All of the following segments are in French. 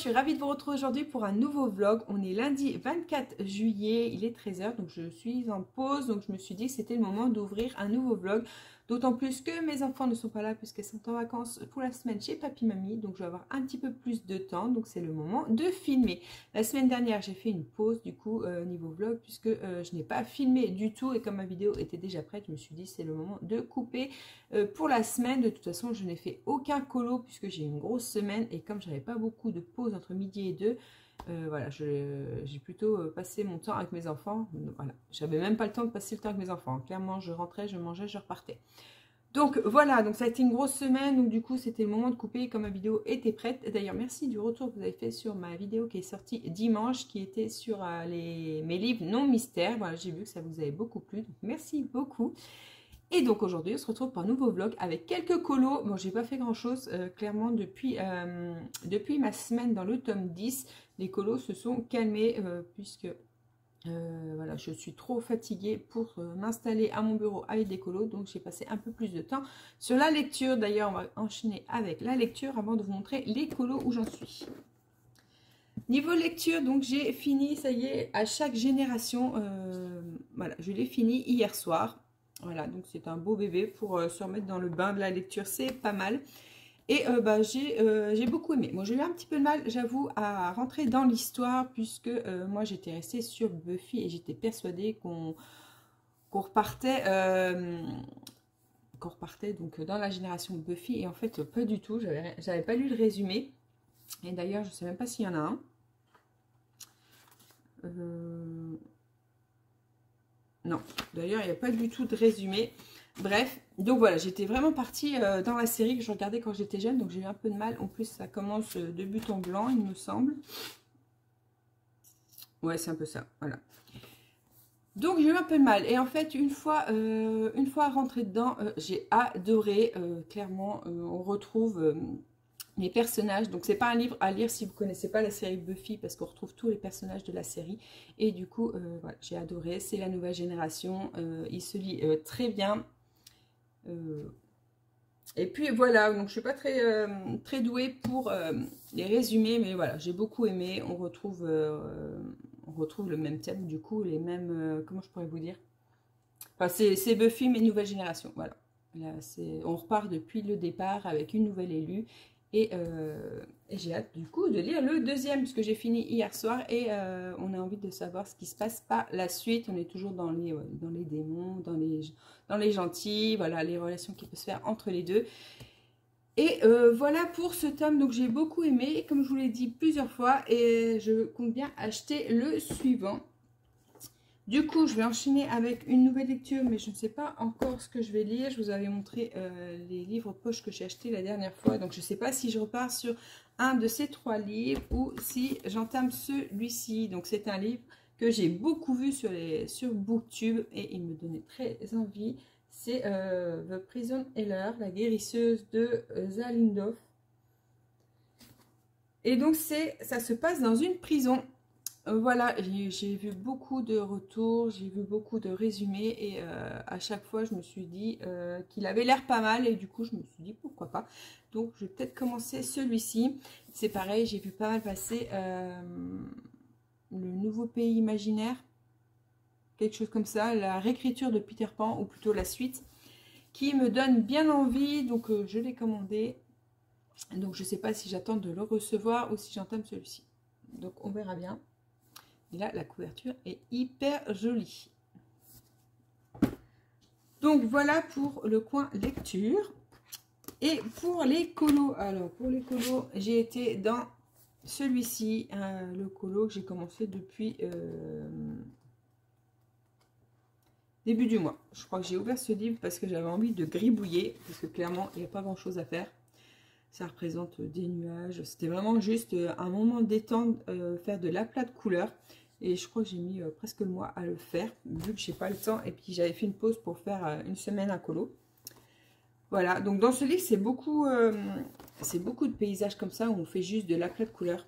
suis ravie de vous retrouver aujourd'hui pour un nouveau vlog. On est lundi 24 juillet, il est 13 h, donc je suis en pause. Donc je me suis dit que c'était le moment d'ouvrir un nouveau vlog. D'autant plus que mes enfants ne sont pas là puisqu'elles sont en vacances pour la semaine chez papy-mamie. Donc je vais avoir un petit peu plus de temps, donc c'est le moment de filmer. La semaine dernière, j'ai fait une pause du coup niveau vlog puisque je n'ai pas filmé du tout. Et comme ma vidéo était déjà prête, je me suis dit c'est le moment de couper pour la semaine. De toute façon, je n'ai fait aucun colo puisque j'ai une grosse semaine. Et comme j'avais pas beaucoup de pause entre midi et 2, voilà, j'ai plutôt passé mon temps avec mes enfants. Voilà, j'avais même pas le temps de passer le temps avec mes enfants. Clairement, je rentrais, je mangeais, je repartais. Donc voilà, donc ça a été une grosse semaine. Donc du coup, c'était le moment de couper comme ma vidéo était prête. D'ailleurs, merci du retour que vous avez fait sur ma vidéo qui est sortie dimanche, qui était sur mes livres non mystères. Voilà, j'ai vu que ça vous avait beaucoup plu. Donc merci beaucoup. Et donc aujourd'hui, on se retrouve pour un nouveau vlog avec quelques colos. Bon, j'ai pas fait grand chose, clairement, depuis ma semaine dans le tome 10. Les colos se sont calmés puisque voilà, je suis trop fatiguée pour m'installer à mon bureau avec des colos. Donc j'ai passé un peu plus de temps sur la lecture. D'ailleurs, on va enchaîner avec la lecture avant de vous montrer les colos où j'en suis. Niveau lecture, donc j'ai fini, ça y est, à chaque génération. Voilà, je l'ai fini hier soir. Voilà, donc c'est un beau bébé pour se remettre dans le bain de la lecture, c'est pas mal. Et bah, j'ai beaucoup aimé. Moi, j'ai eu un petit peu de mal, j'avoue, à rentrer dans l'histoire, puisque moi, j'étais restée sur Buffy et j'étais persuadée qu'on repartait, donc dans la génération Buffy. Et en fait, pas du tout, j'avais pas lu le résumé. Et d'ailleurs, je sais même pas s'il y en a un. Non, d'ailleurs, il n'y a pas du tout de résumé. Bref, donc voilà, j'étais vraiment partie dans la série que je regardais quand j'étais jeune. Donc j'ai eu un peu de mal. En plus, ça commence de but en blanc, il me semble. Ouais, c'est un peu ça, voilà. Donc j'ai eu un peu de mal. Et en fait, une fois rentrée dedans, j'ai adoré. Clairement, on retrouve... les personnages, donc c'est pas un livre à lire si vous connaissez pas la série Buffy parce qu'on retrouve tous les personnages de la série et du coup voilà, j'ai adoré, c'est la nouvelle génération, il se lit très bien et puis voilà, donc je suis pas très douée pour les résumés, mais voilà, j'ai beaucoup aimé. On retrouve le même thème, du coup les mêmes, comment je pourrais vous dire, enfin c'est Buffy mais nouvelle génération, voilà. Là, on repart depuis le départ avec une nouvelle élue. Et j'ai hâte du coup de lire le deuxième puisque j'ai fini hier soir et on a envie de savoir ce qui se passe par la suite. On est toujours dans les démons, dans les gentils, voilà, les relations qui peuvent se faire entre les deux. Et voilà pour ce tome, donc j'ai beaucoup aimé, comme je vous l'ai dit plusieurs fois, et je compte bien acheter le suivant. Du coup, je vais enchaîner avec une nouvelle lecture, mais je ne sais pas encore ce que je vais lire. Je vous avais montré les livres poche que j'ai achetés la dernière fois. Donc, je ne sais pas si je repars sur un de ces 3 livres ou si j'entame celui-ci. Donc, c'est un livre que j'ai beaucoup vu sur Booktube et il me donnait très envie. C'est The Prison Healer, la guérisseuse de Zalindov. Et donc, ça se passe dans une prison. Voilà, j'ai vu beaucoup de retours, j'ai vu beaucoup de résumés et à chaque fois je me suis dit qu'il avait l'air pas mal et du coup je me suis dit pourquoi pas. Donc je vais peut-être commencer celui-ci. C'est pareil, j'ai vu pas mal passer le nouveau pays imaginaire, quelque chose comme ça, la réécriture de Peter Pan ou plutôt la suite, qui me donne bien envie, donc je l'ai commandé. Donc je sais pas si j'attends de le recevoir ou si j'entame celui-ci. Donc on verra bien. Et là, la couverture est hyper jolie. Donc, voilà pour le coin lecture. Et pour les colos, alors pour les colos, j'ai été dans celui-ci, le colo que j'ai commencé depuis début du mois. Je crois que j'ai ouvert ce livre parce que j'avais envie de gribouiller, parce que clairement, il n'y a pas grand-chose à faire. Ça représente des nuages. C'était vraiment juste un moment détente, faire de l'aplat de couleurs. Et je crois que j'ai mis presque le mois à le faire, vu que j'ai pas le temps. Et puis j'avais fait une pause pour faire une semaine à colo. Voilà, donc dans ce livre, c'est beaucoup de paysages comme ça, où on fait juste de l'aplat de couleurs.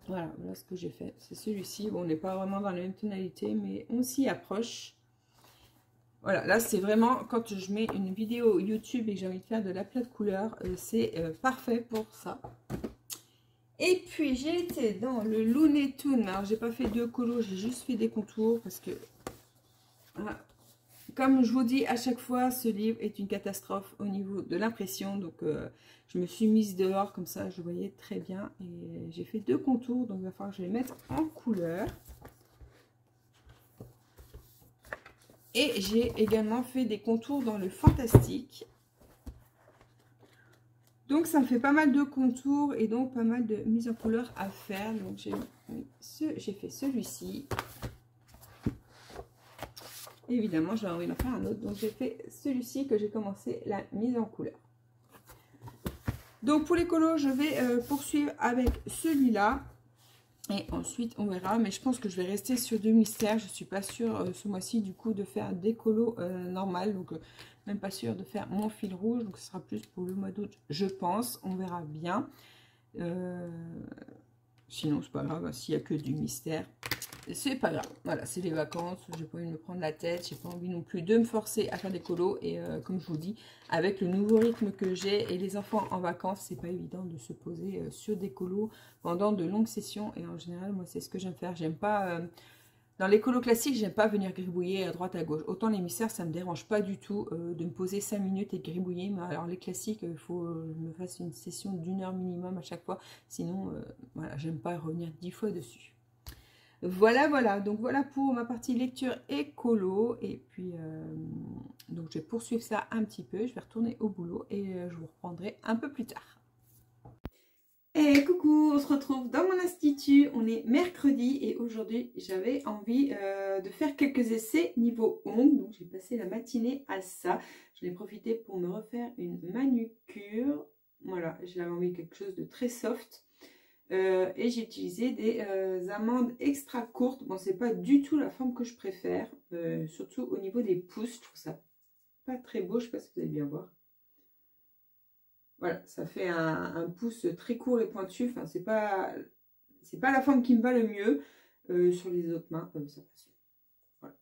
Voilà, voilà ce que j'ai fait. C'est celui-ci. Bon, on n'est pas vraiment dans la même tonalité, mais on s'y approche. Voilà, là c'est vraiment, quand je mets une vidéo YouTube et que j'ai envie de faire de l'aplat de couleurs, c'est parfait pour ça. Et puis j'ai été dans le Looney Tunes. Alors j'ai pas fait de colo, j'ai juste fait des contours parce que voilà. Comme je vous dis à chaque fois, ce livre est une catastrophe au niveau de l'impression. Donc je me suis mise dehors comme ça, je voyais très bien. Et j'ai fait deux contours, donc il va falloir que je les mette en couleur. Et j'ai également fait des contours dans le Fantastique. Donc ça me fait pas mal de contours et donc pas mal de mise en couleur à faire. Donc j'ai fait celui-ci. Évidemment, j'avais envie d'en faire un autre. Donc j'ai fait celui-ci que j'ai commencé la mise en couleur. Donc pour les colos, je vais poursuivre avec celui-là. Et ensuite, on verra. Mais je pense que je vais rester sur du mystère. Je ne suis pas sûre ce mois-ci du coup de faire des colos normales. Donc même pas sûre de faire mon fil rouge. Donc ce sera plus pour le mois d'août, je pense. On verra bien. Sinon, c'est pas grave. S'il n'y a que du mystère, c'est pas grave. Voilà, c'est les vacances. J'ai pas envie de me prendre la tête. J'ai pas envie non plus de me forcer à faire des colos. Et comme je vous dis, avec le nouveau rythme que j'ai et les enfants en vacances, c'est pas évident de se poser sur des colos pendant de longues sessions. Et en général, moi, c'est ce que j'aime faire. J'aime pas... dans les colos classiques, j'aime pas venir gribouiller à droite à gauche. Autant les mystères, ça me dérange pas du tout de me poser 5 minutes et de gribouiller. Mais alors les classiques, il faut que je me fasse une session d'1 heure minimum à chaque fois. Sinon, voilà, j'aime pas revenir 10 fois dessus. Voilà, voilà. Donc voilà pour ma partie lecture et colo. Et puis, donc je vais poursuivre ça un petit peu. Je vais retourner au boulot et je vous reprendrai un peu plus tard. Et coucou, on se retrouve dans mon institut, on est mercredi et aujourd'hui j'avais envie de faire quelques essais niveau ongles, donc j'ai passé la matinée à ça. J'en ai profité pour me refaire une manucure, voilà, j'avais envie de quelque chose de très soft et j'ai utilisé des amandes extra courtes. Bon, c'est pas du tout la forme que je préfère, surtout au niveau des pouces, je trouve ça pas très beau, je sais pas si vous allez bien voir. Voilà, ça fait un pouce très court et pointu. Enfin, c'est pas la forme qui me va le mieux. Sur les autres mains, ça passe. Voilà.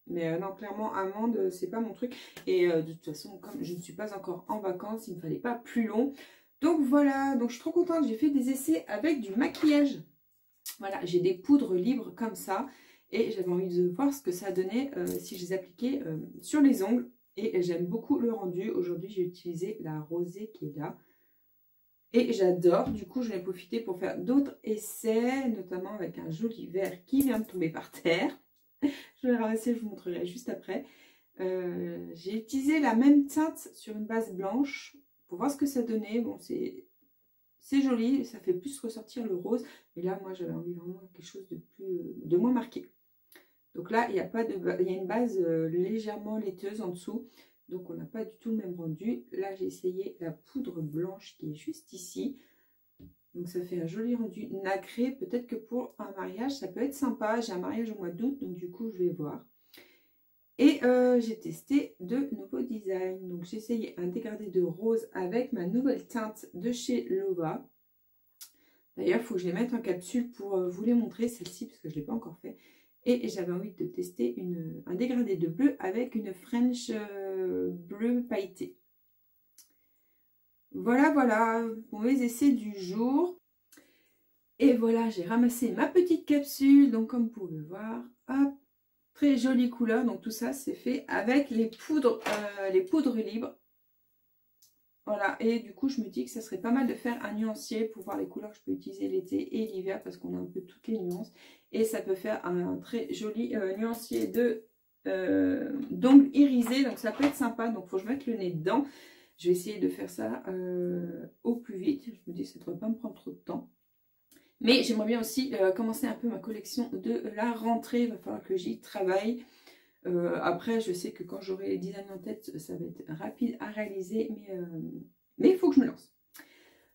Mais non, clairement, amande, c'est pas mon truc. Et de toute façon, comme je ne suis pas encore en vacances, il ne me fallait pas plus long. Donc voilà, donc je suis trop contente. J'ai fait des essais avec du maquillage. Voilà, j'ai des poudres libres comme ça. Et j'avais envie de voir ce que ça donnait si je les appliquais sur les ongles. Et j'aime beaucoup le rendu. Aujourd'hui, j'ai utilisé la rosée qui est là. Et j'adore. Du coup, je vais profiter pour faire d'autres essais, notamment avec un joli verre qui vient de tomber par terre. Je vais le ramasser, je vous montrerai juste après. J'ai utilisé la même teinte sur une base blanche pour voir ce que ça donnait. Bon, c'est joli, ça fait plus ressortir le rose. Mais là, moi, j'avais envie vraiment de quelque chose de moins marqué. Donc là, il y a une base légèrement laiteuse en dessous. Donc on n'a pas du tout le même rendu. Là, j'ai essayé la poudre blanche qui est juste ici. Donc ça fait un joli rendu nacré. Peut-être que pour un mariage, ça peut être sympa. J'ai un mariage au mois d'août, donc du coup, je vais voir. Et j'ai testé de nouveaux designs. Donc j'ai essayé un dégradé de rose avec ma nouvelle teinte de chez Lova. D'ailleurs, il faut que je les mette en capsule pour vous les montrer, celle-ci, parce que je ne l'ai pas encore fait. Et j'avais envie de tester un dégradé de bleu avec une French bleu pailleté. Voilà, voilà pour mes essais du jour. Et voilà, j'ai ramassé ma petite capsule. Donc comme vous pouvez voir, hop, très jolie couleur. Donc tout ça, c'est fait avec les poudres libres. Voilà, et du coup, je me dis que ça serait pas mal de faire un nuancier pour voir les couleurs que je peux utiliser l'été et l'hiver parce qu'on a un peu toutes les nuances. Et ça peut faire un très joli nuancier d'ongles irisés. Donc ça peut être sympa. Donc il faut que je mette le nez dedans. Je vais essayer de faire ça au plus vite. Je me dis que ça ne devrait pas me prendre trop de temps. Mais j'aimerais bien aussi commencer un peu ma collection de la rentrée. Il va falloir que j'y travaille. Après, je sais que quand j'aurai les designs en tête, ça va être rapide à réaliser, mais il faut que je me lance.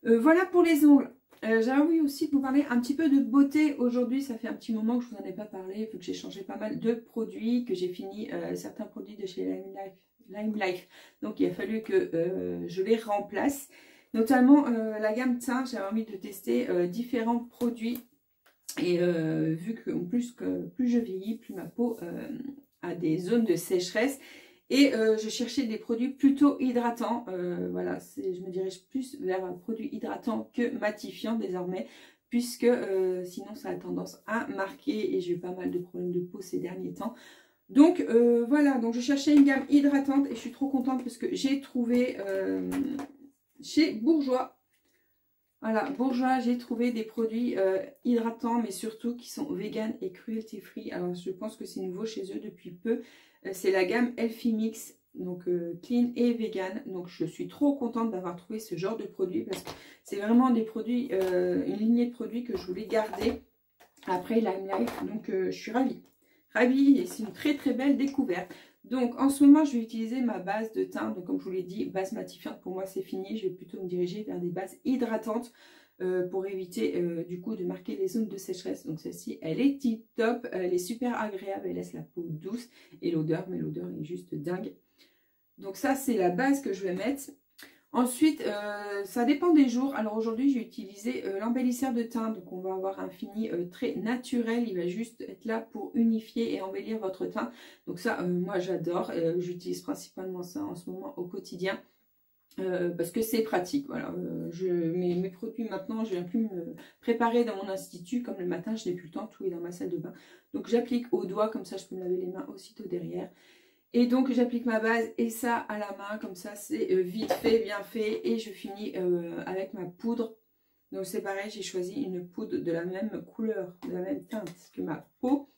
Voilà pour les ongles. J'avais envie aussi de vous parler un petit peu de beauté aujourd'hui. Ça fait un petit moment que je ne vous en ai pas parlé, vu que j'ai changé pas mal de produits, que j'ai fini certains produits de chez Lime Life. Donc il a fallu que je les remplace. Notamment la gamme teint, j'avais envie de tester différents produits. Et vu que plus je vieillis, plus ma peau a des zones de sécheresse. Et je cherchais des produits plutôt hydratants. Voilà, je me dirige plus vers un produit hydratant que matifiant désormais, puisque sinon ça a tendance à marquer et j'ai eu pas mal de problèmes de peau ces derniers temps. Donc voilà, donc je cherchais une gamme hydratante et je suis trop contente parce que j'ai trouvé chez Bourjois. Voilà, Bourjois, j'ai trouvé des produits hydratants, mais surtout qui sont vegan et cruelty free. Alors, je pense que c'est nouveau chez eux depuis peu. C'est la gamme Healthy Mix, donc clean et vegan. Donc, je suis trop contente d'avoir trouvé ce genre de produits parce que c'est vraiment des produits, une lignée de produits que je voulais garder après Lime Life. Donc, je suis ravie. Ravie et c'est une très très belle découverte. Donc en ce moment je vais utiliser ma base de teint, donc comme je vous l'ai dit, base matifiante pour moi c'est fini, je vais plutôt me diriger vers des bases hydratantes pour éviter du coup de marquer les zones de sécheresse. Donc celle-ci elle est tip top, elle est super agréable, elle laisse la peau douce et l'odeur, mais l'odeur est juste dingue. Donc ça c'est la base que je vais mettre. Ensuite, ça dépend des jours. Alors aujourd'hui, j'ai utilisé l'embellisseur de teint. Donc on va avoir un fini très naturel. Il va juste être là pour unifier et embellir votre teint. Donc ça, moi j'adore. J'utilise principalement ça en ce moment au quotidien. Parce que c'est pratique. Voilà. Mes produits maintenant, je viens plus me préparer dans mon institut. Comme le matin, je n'ai plus le temps. Tout est dans ma salle de bain. Donc j'applique au doigt. Comme ça, je peux me laver les mains aussitôt derrière. Et donc j'applique ma base et ça à la main, comme ça c'est vite fait, bien fait. Et je finis avec ma poudre. Donc c'est pareil, j'ai choisi une poudre de la même couleur, de la même teinte que ma peau.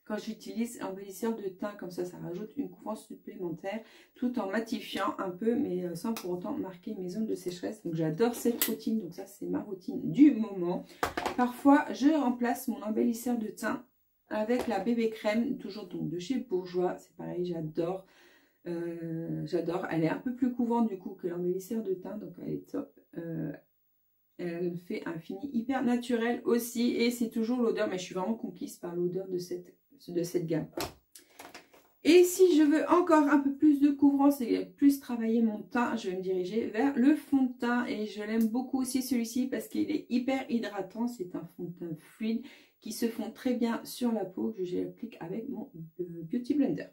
Quand j'utilise embellisseur de teint, comme ça rajoute une couvrance supplémentaire. Tout en matifiant un peu, mais sans pour autant marquer mes zones de sécheresse. Donc j'adore cette routine, donc ça c'est ma routine du moment. Parfois je remplace mon embellisseur de teint avec la bébé crème, toujours donc de chez Bourjois. C'est pareil, j'adore. J'adore. Elle est un peu plus couvrante du coup que l'embellisseur de teint, donc elle est top. Elle fait un fini hyper naturel aussi. Et c'est toujours l'odeur, mais je suis vraiment conquise par l'odeur de cette gamme. Et si je veux encore un peu plus de couvrance et plus travailler mon teint, je vais me diriger vers le fond de teint. Et je l'aime beaucoup aussi celui-ci parce qu'il est hyper hydratant. C'est un fond de teint fluide qui se fond très bien sur la peau, que j'applique avec mon Beauty Blender.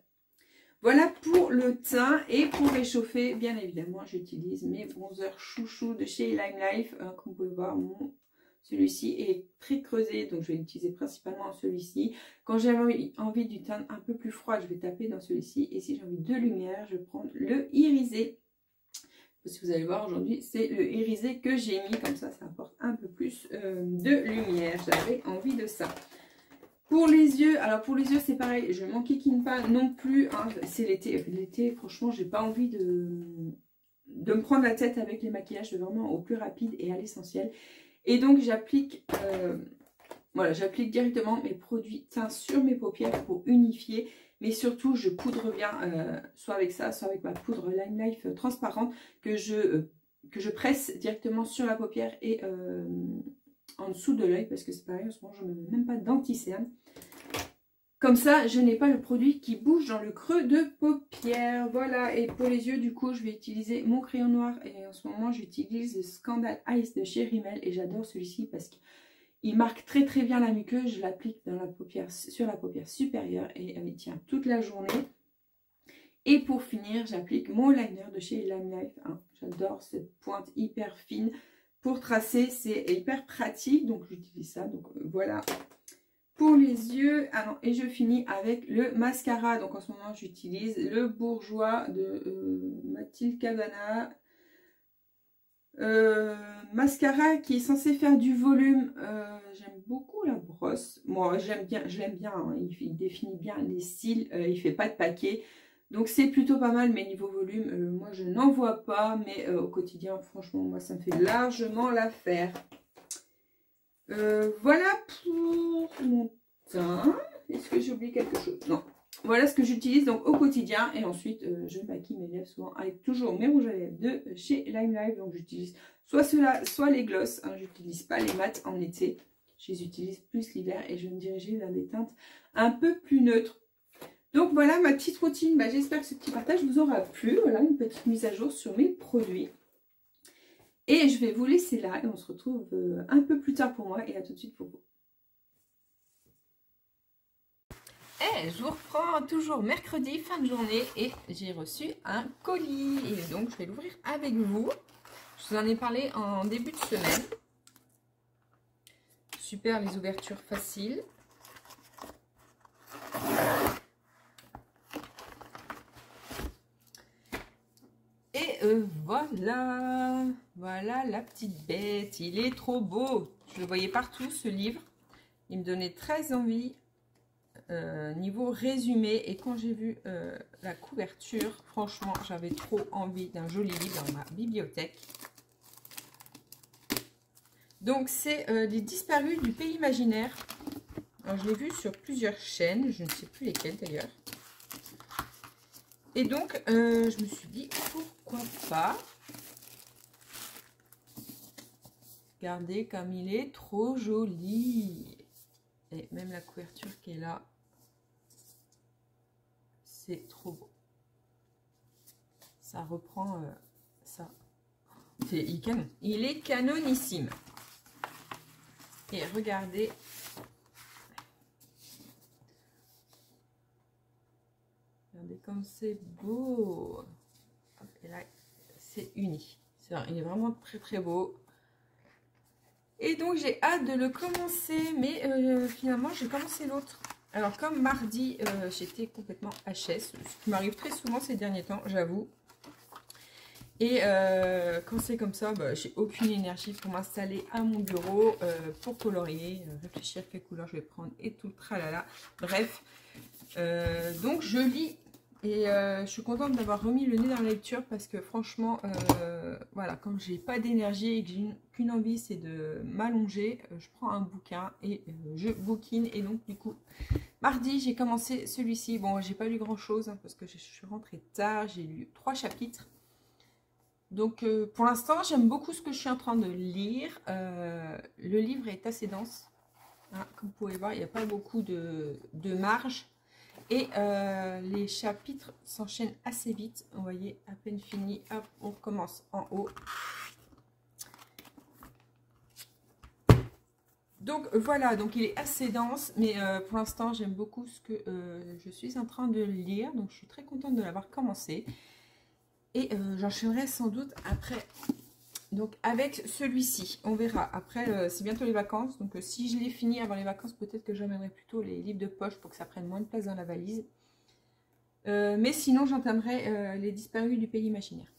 Voilà pour le teint. Et pour réchauffer, bien évidemment, j'utilise mes bronzers chouchou de chez Lime Life. Comme vous pouvez voir, celui-ci est très creusé, donc je vais utiliser principalement celui-ci. Quand j'ai envie du teint un peu plus froid, je vais taper dans celui-ci. Et si j'ai envie de lumière, je prends le irisé. Parce que vous allez voir aujourd'hui, c'est le irisé que j'ai mis. Comme ça, ça apporte un peu plus de lumière. J'avais envie de ça. Pour les yeux, alors pour les yeux, c'est pareil. Je m'enquiquine pas non plus. Hein, c'est l'été. L'été, franchement, j'ai pas envie de me prendre la tête avec les maquillages. Je vais vraiment au plus rapide et à l'essentiel. Et donc, j'applique voilà, j'applique directement mes produits teints sur mes paupières pour unifier. Mais surtout, je poudre bien, soit avec ça, soit avec ma poudre Lime Life transparente que je presse directement sur la paupière et en dessous de l'œil. Parce que c'est pareil, en ce moment, je ne mets même pas d'anti-cerne. Comme ça, je n'ai pas le produit qui bouge dans le creux de paupière. Voilà, et pour les yeux, du coup, je vais utiliser mon crayon noir. Et en ce moment, j'utilise le Scandal Ice de chez Rimmel. Et j'adore celui-ci parce que il marque très très bien la muqueuse. Je l'applique dans la paupière, sur la paupière supérieure et elle tient toute la journée. Et pour finir, j'applique mon liner de chez Lime Life. Hein. J'adore cette pointe hyper fine pour tracer. C'est hyper pratique, donc j'utilise ça. Donc voilà pour les yeux. Ah non, et je finis avec le mascara. Donc en ce moment, j'utilise le Bourjois de Mathilde Cabana. Mascara qui est censé faire du volume. J'aime beaucoup la brosse. Moi j'aime bien, je l'aime bien, hein. Il définit bien les cils, il fait pas de paquet, donc c'est plutôt pas mal. Mais niveau volume, moi je n'en vois pas, mais au quotidien franchement moi ça me fait largement l'affaire. Voilà pour mon teint. Est-ce que j'ai oublié quelque chose? Non. Voilà ce que j'utilise donc au quotidien. Et ensuite, je maquille mes lèvres souvent avec toujours mes rouges à lèvres de chez Lime Life. Donc j'utilise soit ceux-là, soit les gloss. Hein, j'utilise pas les mats en été. Je les utilise plus l'hiver et je vais me diriger vers des teintes un peu plus neutres. Donc voilà ma petite routine. Bah, j'espère que ce petit partage vous aura plu. Voilà une petite mise à jour sur mes produits. Et je vais vous laisser là et on se retrouve un peu plus tard pour moi et à tout de suite pour vous. je vous reprends toujours mercredi, fin de journée, et j'ai reçu un colis. Et donc, je vais l'ouvrir avec vous. Je vous en ai parlé en début de semaine. Super, les ouvertures faciles. Et voilà, voilà la petite bête. Il est trop beau. Je le voyais partout, ce livre. Il me donnait très envie. Niveau résumé, et quand j'ai vu la couverture, franchement j'avais trop envie d'un joli livre dans ma bibliothèque. Donc c'est Les Disparus du Pays Imaginaire. Alors je l'ai vu sur plusieurs chaînes, je ne sais plus lesquelles d'ailleurs, et donc je me suis dit pourquoi pas. Regardez comme il est trop joli, et même la couverture qui est là, c'est trop beau. Ça reprend ça. Il est canonissime. Et regardez. Regardez comme c'est beau. Et là, c'est uni. Il est vraiment très très beau. Et donc j'ai hâte de le commencer. Mais finalement, j'ai commencé l'autre. Alors, comme mardi, j'étais complètement HS, ce qui m'arrive très souvent ces derniers temps, j'avoue. Et quand c'est comme ça, bah, j'ai aucune énergie pour m'installer à mon bureau, pour colorier, réfléchir quelle couleur je vais prendre et tout le tralala. Bref, donc je lis et je suis contente d'avoir remis le nez dans la lecture parce que franchement, voilà, quand j'ai pas d'énergie et que j'ai qu'une envie, c'est de m'allonger, je prends un bouquin et je bouquine. Et donc du coup, mardi, j'ai commencé celui-ci. Bon, j'ai pas lu grand-chose hein, parce que je suis rentrée tard, j'ai lu 3 chapitres. Donc, pour l'instant, j'aime beaucoup ce que je suis en train de lire. Le livre est assez dense. Hein, comme vous pouvez voir, il n'y a pas beaucoup de marge. Et les chapitres s'enchaînent assez vite. Vous voyez, à peine fini. Hop, on recommence en haut. Donc, voilà. Donc, il est assez dense. Mais pour l'instant, j'aime beaucoup ce que je suis en train de lire. Donc, je suis très contente de l'avoir commencé. Et j'enchaînerai sans doute après, donc avec celui-ci. On verra. Après, c'est bientôt les vacances. Donc si je l'ai fini avant les vacances, peut-être que j'emmènerai plutôt les livres de poche pour que ça prenne moins de place dans la valise. Mais sinon, j'entamerai Les Disparus du Pays Imaginaire.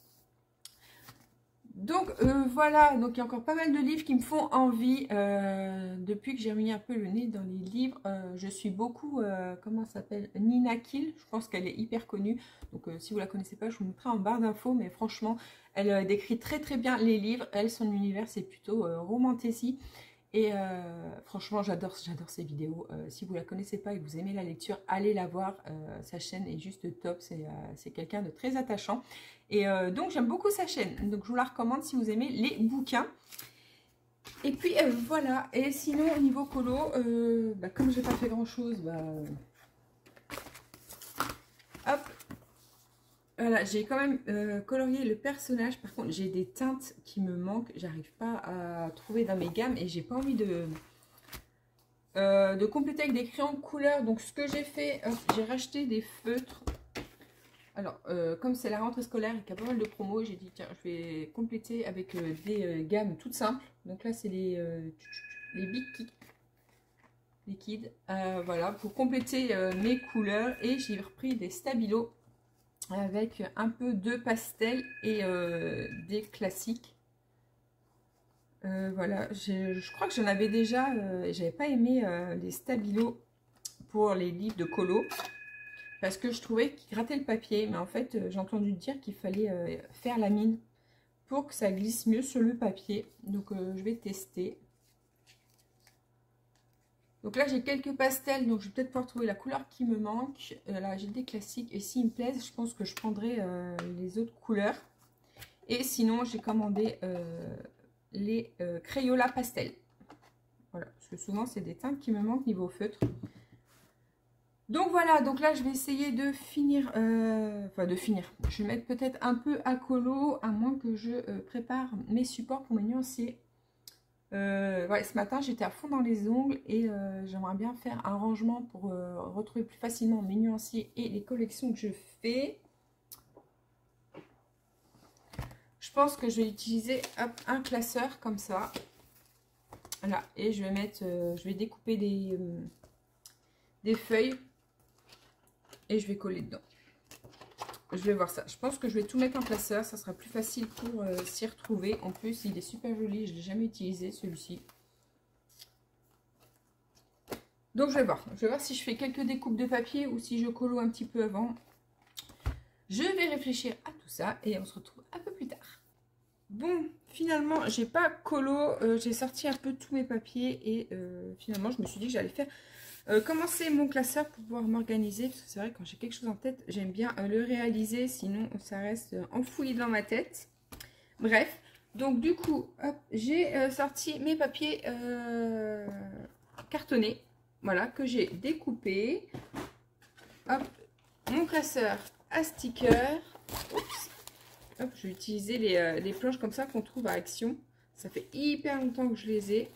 Donc voilà, donc il y a encore pas mal de livres qui me font envie. Depuis que j'ai remis un peu le nez dans les livres, je suis beaucoup, comment ça s'appelle, Nina Kill. Je pense qu'elle est hyper connue. Donc si vous la connaissez pas, je vous mettrai en barre d'infos. Mais franchement, elle décrit très très bien les livres. Elle, son univers, c'est plutôt romantasy. Et franchement, j'adore ses vidéos. Si vous la connaissez pas et que vous aimez la lecture, allez la voir. Sa chaîne est juste top. C'est quelqu'un de très attachant. Et donc, j'aime beaucoup sa chaîne. Donc, je vous la recommande si vous aimez les bouquins. Et puis, voilà. Et sinon, au niveau colo, bah, comme j'ai pas fait grand-chose, bah, hop. Voilà, j'ai quand même colorié le personnage. Par contre, j'ai des teintes qui me manquent. J'arrive pas à trouver dans mes gammes. Et j'ai pas envie de compléter avec des crayons de couleur. Donc, ce que j'ai fait, j'ai racheté des feutres. Alors, comme c'est la rentrée scolaire et qu'il y a pas mal de promos, j'ai dit, tiens, je vais compléter avec des gammes toutes simples. Donc là, c'est les Big Liquid. Voilà, pour compléter mes couleurs. Et j'ai repris des stabilos avec un peu de pastel et des classiques. Voilà, je crois que j'en avais déjà, j'avais pas aimé les stabilos pour les livres de colo. Parce que je trouvais qu'il grattait le papier. Mais en fait, j'ai entendu dire qu'il fallait faire la mine pour que ça glisse mieux sur le papier. Donc, je vais tester. Donc là, j'ai quelques pastels. Donc, je vais peut-être pouvoir trouver la couleur qui me manque. Là, j'ai des classiques. Et s'ils me plaisent, je pense que je prendrai les autres couleurs. Et sinon, j'ai commandé les Crayola pastel. Voilà. Parce que souvent, c'est des teintes qui me manquent niveau feutre. Donc voilà, donc là je vais essayer de finir, je vais mettre peut-être un peu à colo, à moins que je prépare mes supports pour mes nuanciers. Ouais, ce matin, j'étais à fond dans les ongles et j'aimerais bien faire un rangement pour retrouver plus facilement mes nuanciers et les collections que je fais. Je pense que je vais utiliser hop, un classeur comme ça. Voilà, et je vais mettre, je vais découper des feuilles et je vais coller dedans. Je vais voir ça. Je pense que je vais tout mettre en classeur. Ça sera plus facile pour s'y retrouver. En plus, il est super joli. Je ne l'ai jamais utilisé, celui-ci. Donc, je vais voir. Je vais voir si je fais quelques découpes de papier ou si je collo un petit peu avant. Je vais réfléchir à tout ça et on se retrouve un peu plus tard. Bon, finalement, j'ai pas colo. J'ai sorti un peu tous mes papiers et finalement, je me suis dit que j'allais faire... commencer mon classeur pour pouvoir m'organiser, parce que c'est vrai que quand j'ai quelque chose en tête, j'aime bien le réaliser, sinon ça reste enfoui dans ma tête. Bref, donc du coup, j'ai sorti mes papiers cartonnés, voilà, que j'ai découpés. Hop, mon classeur à stickers. Oups. Hop, je vais utiliser les planches comme ça qu'on trouve à Action. Ça fait hyper longtemps que je les ai.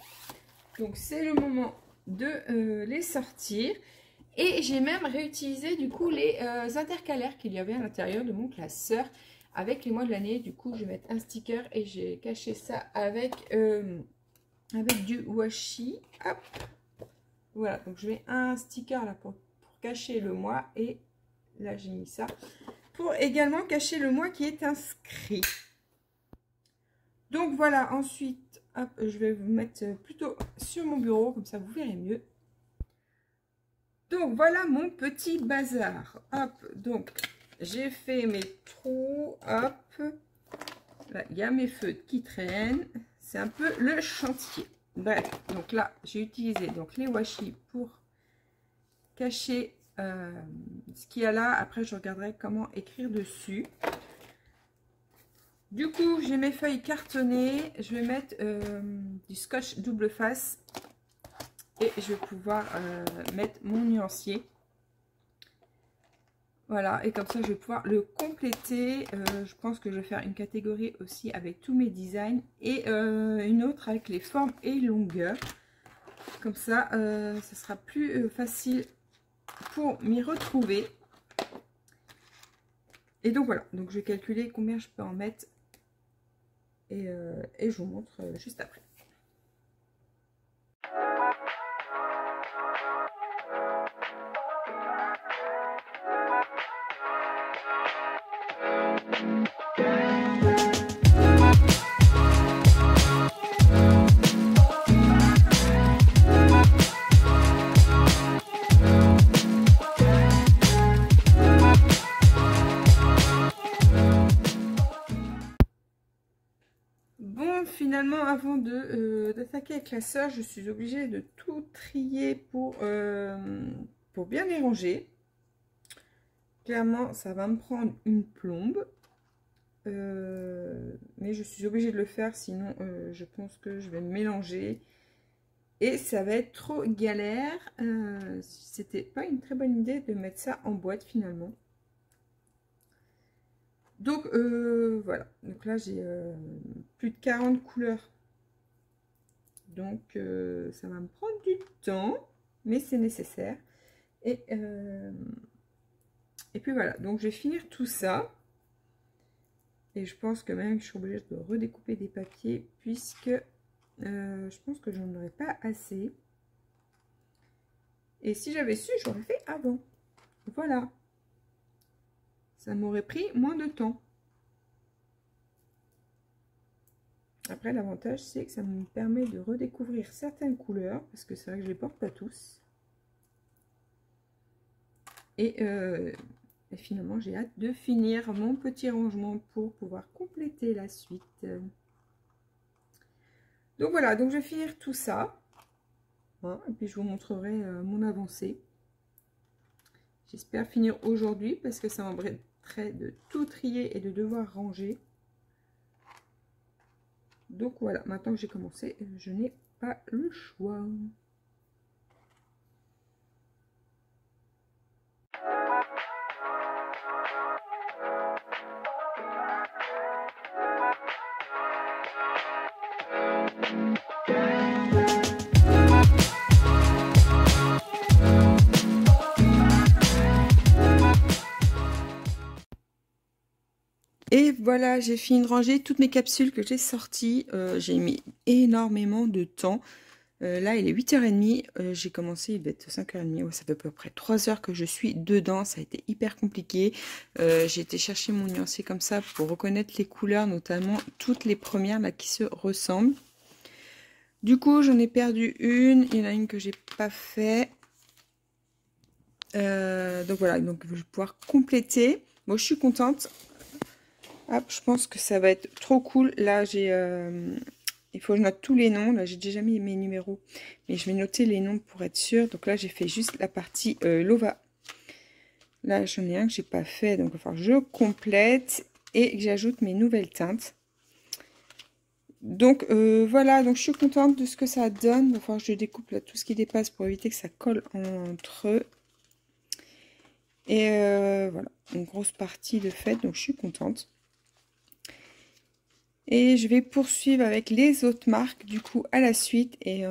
Donc c'est le moment de les sortir. Et j'ai même réutilisé du coup les intercalaires qu'il y avait à l'intérieur de mon classeur avec les mois de l'année. Du coup je vais mettre un sticker et j'ai caché ça avec du washi. Hop. Voilà, donc je mets un sticker là pour cacher le mois et là j'ai mis ça pour également cacher le mois qui est inscrit. Donc voilà, ensuite hop, je vais vous mettre plutôt sur mon bureau, comme ça vous verrez mieux. Donc voilà mon petit bazar. Hop, donc j'ai fait mes trous. Hop, là il y a mes feutres qui traînent. C'est un peu le chantier. Bref, donc là j'ai utilisé donc les washi pour cacher ce qu'il y a là. Après je regarderai comment écrire dessus. Du coup, j'ai mes feuilles cartonnées. Je vais mettre du scotch double face. Et je vais pouvoir mettre mon nuancier. Voilà, et comme ça, je vais pouvoir le compléter. Je pense que je vais faire une catégorie aussi avec tous mes designs. Et une autre avec les formes et longueurs. Comme ça, ça sera plus facile pour m'y retrouver. Et donc voilà, donc je vais calculer combien je peux en mettre. Et je vous montre juste après. Finalement, avant d'attaquer le classeur, je suis obligée de tout trier pour bien les ranger. Clairement, ça va me prendre une plombe. Mais je suis obligée de le faire, sinon je pense que je vais me mélanger. Et ça va être trop galère. C'était pas une très bonne idée de mettre ça en boîte finalement. Donc voilà, donc là j'ai plus de 40 couleurs. Donc ça va me prendre du temps, mais c'est nécessaire. Et puis voilà, donc je vais finir tout ça. Et je pense que même je suis obligée de redécouper des papiers puisque je pense que j'en aurais pas assez. Et si j'avais su, j'aurais fait avant. Voilà. Ça m'aurait pris moins de temps. Après, l'avantage, c'est que ça me permet de redécouvrir certaines couleurs, parce que c'est vrai que je ne les porte pas tous. Et finalement, j'ai hâte de finir mon petit rangement pour pouvoir compléter la suite. Donc voilà, donc je vais finir tout ça. Hein, et puis je vous montrerai mon avancée. J'espère finir aujourd'hui, parce que ça m'embêterait de tout trier et de devoir ranger. Donc voilà, maintenant que j'ai commencé, je n'ai pas le choix. Et voilà, j'ai fini de ranger toutes mes capsules que j'ai sorties. J'ai mis énormément de temps. Là, il est 8h30. J'ai commencé, il va être 5h30. Ouais, ça fait à peu près 3 heures que je suis dedans. Ça a été hyper compliqué. J'ai été chercher mon nuancier comme ça pour reconnaître les couleurs, notamment toutes les premières là qui se ressemblent. Du coup, j'en ai perdu une. Il y en a une que j'ai pas fait. Donc voilà, donc je vais pouvoir compléter. Moi, je suis contente. Hop, je pense que ça va être trop cool. Là, j'ai, il faut que je note tous les noms. Là, j'ai déjà mis mes numéros, mais je vais noter les noms pour être sûre. Donc là, j'ai fait juste la partie Lova. Là, j'en ai un que j'ai pas fait, donc il va falloir que je complète et que j'ajoute mes nouvelles teintes. Donc voilà, donc je suis contente de ce que ça donne. Il va falloir que je découpe là tout ce qui dépasse pour éviter que ça colle entre eux. Et voilà, une grosse partie de fait, donc je suis contente. Et je vais poursuivre avec les autres marques du coup à la suite. Et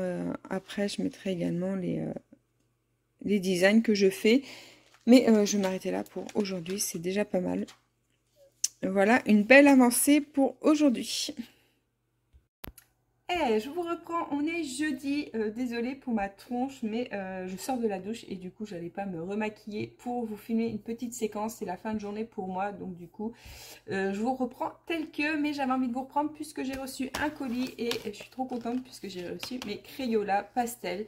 après je mettrai également les designs que je fais. Mais je vais m'arrêter là pour aujourd'hui, c'est déjà pas mal. Voilà, une belle avancée pour aujourd'hui. Hey, je vous reprends, on est jeudi, désolée pour ma tronche, mais je sors de la douche et du coup j'allais pas me remaquiller pour vous filmer une petite séquence, c'est la fin de journée pour moi, donc du coup je vous reprends tel que, mais j'avais envie de vous reprendre puisque j'ai reçu un colis et je suis trop contente puisque j'ai reçu mes Crayola pastel.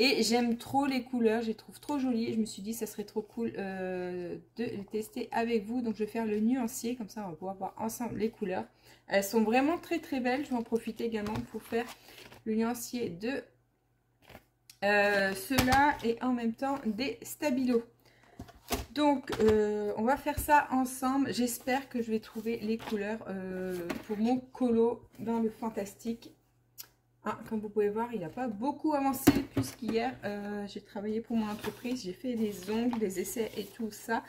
Et j'aime trop les couleurs, je les trouve trop jolies. Je me suis dit ça serait trop cool de les tester avec vous. Donc je vais faire le nuancier, comme ça on va pouvoir voir ensemble les couleurs. Elles sont vraiment très très belles. Je vais en profiter également pour faire le nuancier de ceux-là et en même temps des stabilos. Donc on va faire ça ensemble. J'espère que je vais trouver les couleurs pour mon colo dans le fantastique. Ah, comme vous pouvez voir, il n'a pas beaucoup avancé puisqu'hier j'ai travaillé pour mon entreprise, j'ai fait des ongles, des essais et tout ça.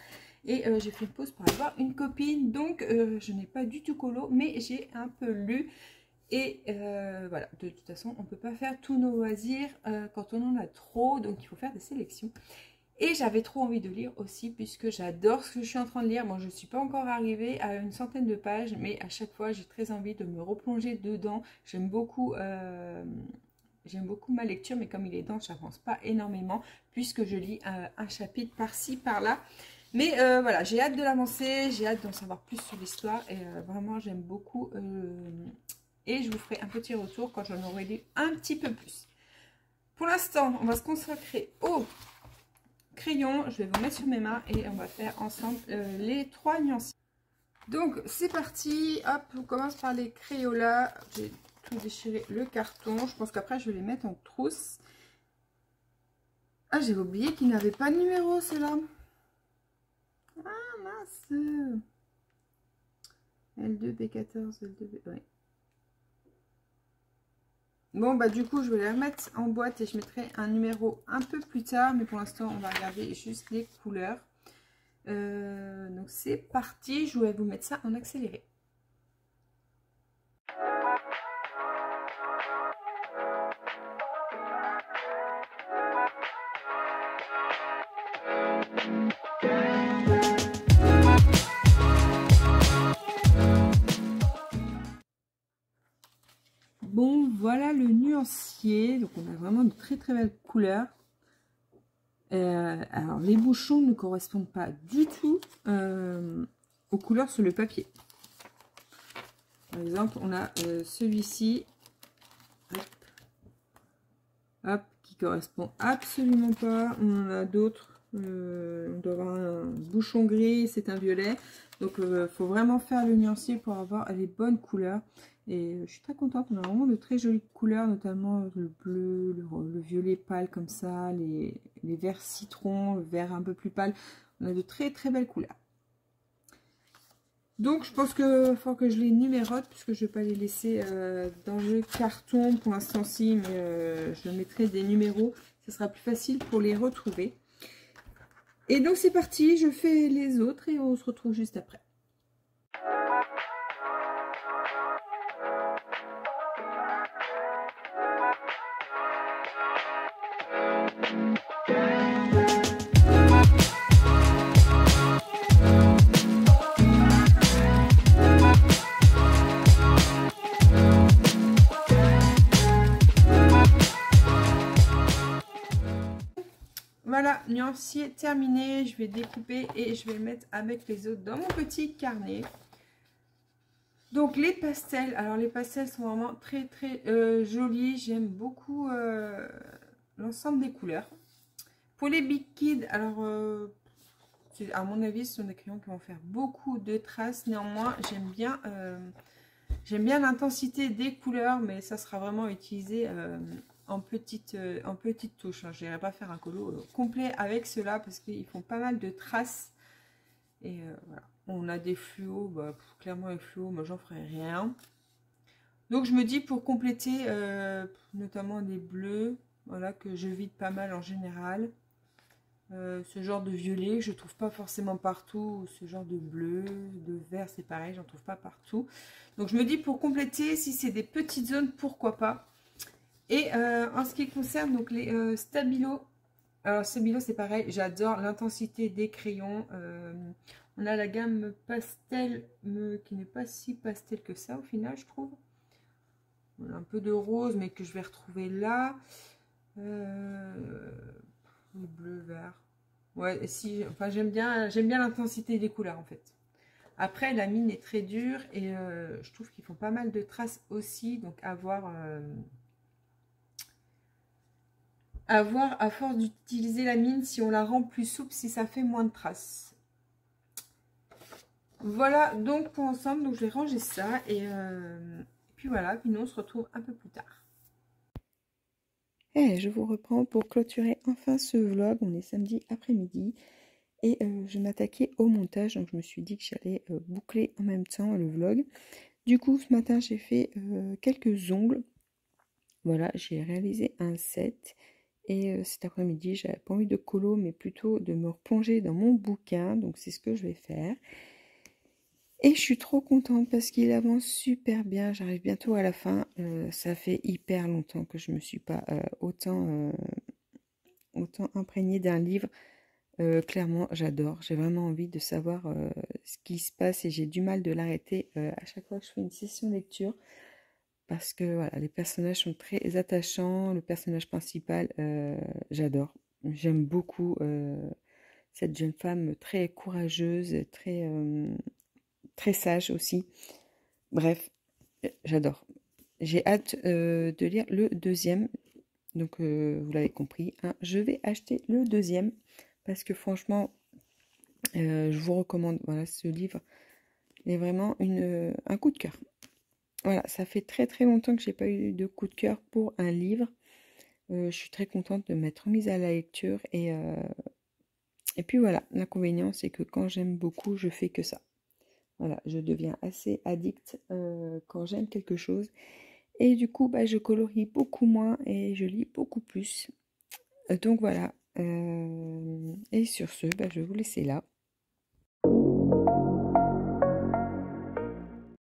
Et j'ai fait une pause pour aller voir une copine, donc je n'ai pas du tout colo, mais j'ai un peu lu. Et voilà, de toute façon, on ne peut pas faire tous nos loisirs quand on en a trop, donc il faut faire des sélections. Et j'avais trop envie de lire aussi, puisque j'adore ce que je suis en train de lire. Moi, je ne suis pas encore arrivée à une centaine de pages, mais à chaque fois, j'ai très envie de me replonger dedans. J'aime beaucoup ma lecture, mais comme il est dense, je n'avance pas énormément, puisque je lis un chapitre par-ci, par-là. Mais voilà, j'ai hâte de l'avancer, j'ai hâte d'en savoir plus sur l'histoire, et vraiment, j'aime beaucoup. Et je vous ferai un petit retour quand j'en aurai lu un petit peu plus. Pour l'instant, on va se consacrer au crayon. Je vais vous mettre sur mes mains et on va faire ensemble les 3 nuances. Donc c'est parti, hop, on commence par les Crayola. J'ai tout déchiré le carton, je pense qu'après je vais les mettre en trousse. Ah, j'ai oublié qu'il n'avait pas de numéro ceux-là. Ah mince. L2, B14, L2, B... oui. Bon, bah du coup, je vais les remettre en boîte et je mettrai un numéro un peu plus tard. Mais pour l'instant, on va regarder juste les couleurs. Donc, c'est parti. Je vais vous mettre ça en accéléré. Bon, voilà le nuancier. Donc, on a vraiment de très très belles couleurs. Alors, les bouchons ne correspondent pas du tout aux couleurs sur le papier. Par exemple, on a celui-ci. Hop, qui correspond absolument pas. On en a d'autres. On doit avoir un bouchon gris, c'est un violet. Donc, il faut vraiment faire le nuancier pour avoir les bonnes couleurs. Et je suis très contente, on a vraiment de très jolies couleurs, notamment le bleu, le violet pâle comme ça, les verts citron, le vert un peu plus pâle. On a de très très belles couleurs. Donc je pense qu'il faut que je les numérote, puisque je ne vais pas les laisser dans le carton pour l'instant-ci, mais je mettrai des numéros, ce sera plus facile pour les retrouver. Et donc c'est parti, je fais les autres et on se retrouve juste après. voilà, nuancier terminé. Je vais découper et je vais le mettre avec les autres dans mon petit carnet. Donc les pastels, alors les pastels sont vraiment très très jolis. J'aime beaucoup l'ensemble des couleurs. Pour les Big Kids, alors à mon avis ce sont des crayons qui vont faire beaucoup de traces. Néanmoins j'aime bien l'intensité des couleurs, mais ça sera vraiment utilisé en petite touche. Je n'irai pas faire un colo complet avec cela parce qu'ils font pas mal de traces. Et voilà. On a des fluos, bah, clairement les fluos, moi j'en ferai rien. Donc je me dis pour compléter notamment des bleus, voilà, que je vide pas mal en général. Ce genre de violet, je trouve pas forcément partout. Ce genre de bleu, de vert, c'est pareil, j'en trouve pas partout. Donc je me dis pour compléter, si c'est des petites zones, pourquoi pas. Et en ce qui concerne donc les Stabilo, alors Stabilo c'est pareil, j'adore l'intensité des crayons. On a la gamme pastel qui n'est pas si pastel que ça au final, je trouve. On a un peu de rose, mais que je vais retrouver là. Le bleu, vert. Ouais, si, enfin j'aime bien l'intensité des couleurs en fait. Après, la mine est très dure et je trouve qu'ils font pas mal de traces aussi. Donc à voir à force d'utiliser la mine, si on la rend plus souple, si ça fait moins de traces. Voilà donc pour ensemble, donc je vais ranger ça et puis voilà, puis nous on se retrouve un peu plus tard. Et je vous reprends pour clôturer enfin ce vlog. On est samedi après-midi et je m'attaquais au montage, donc je me suis dit que j'allais boucler en même temps le vlog. Du coup ce matin j'ai fait quelques ongles. Voilà, j'ai réalisé un set. Et cet après-midi, j'avais pas envie de colo, mais plutôt de me replonger dans mon bouquin. Donc, c'est ce que je vais faire. Et je suis trop contente parce qu'il avance super bien. J'arrive bientôt à la fin. Ça fait hyper longtemps que je me suis pas autant imprégnée d'un livre. Clairement, j'adore. J'ai vraiment envie de savoir ce qui se passe et j'ai du mal de l'arrêter à chaque fois que je fais une session lecture. Parce que voilà, les personnages sont très attachants. Le personnage principal, j'adore. J'aime beaucoup cette jeune femme très courageuse, très sage aussi. Bref, j'adore. J'ai hâte de lire le deuxième. Donc, vous l'avez compris, hein, je vais acheter le deuxième. Parce que franchement, je vous recommande. Voilà, ce livre est vraiment un coup de cœur. Voilà, ça fait très très longtemps que j'ai pas eu de coup de cœur pour un livre. Je suis très contente de m'être remise à la lecture et puis voilà, l'inconvénient c'est que quand j'aime beaucoup, je fais que ça. Voilà, je deviens assez addict quand j'aime quelque chose et du coup, bah, je colorie beaucoup moins et je lis beaucoup plus. Donc voilà, et sur ce, bah, je vais vous laisser là.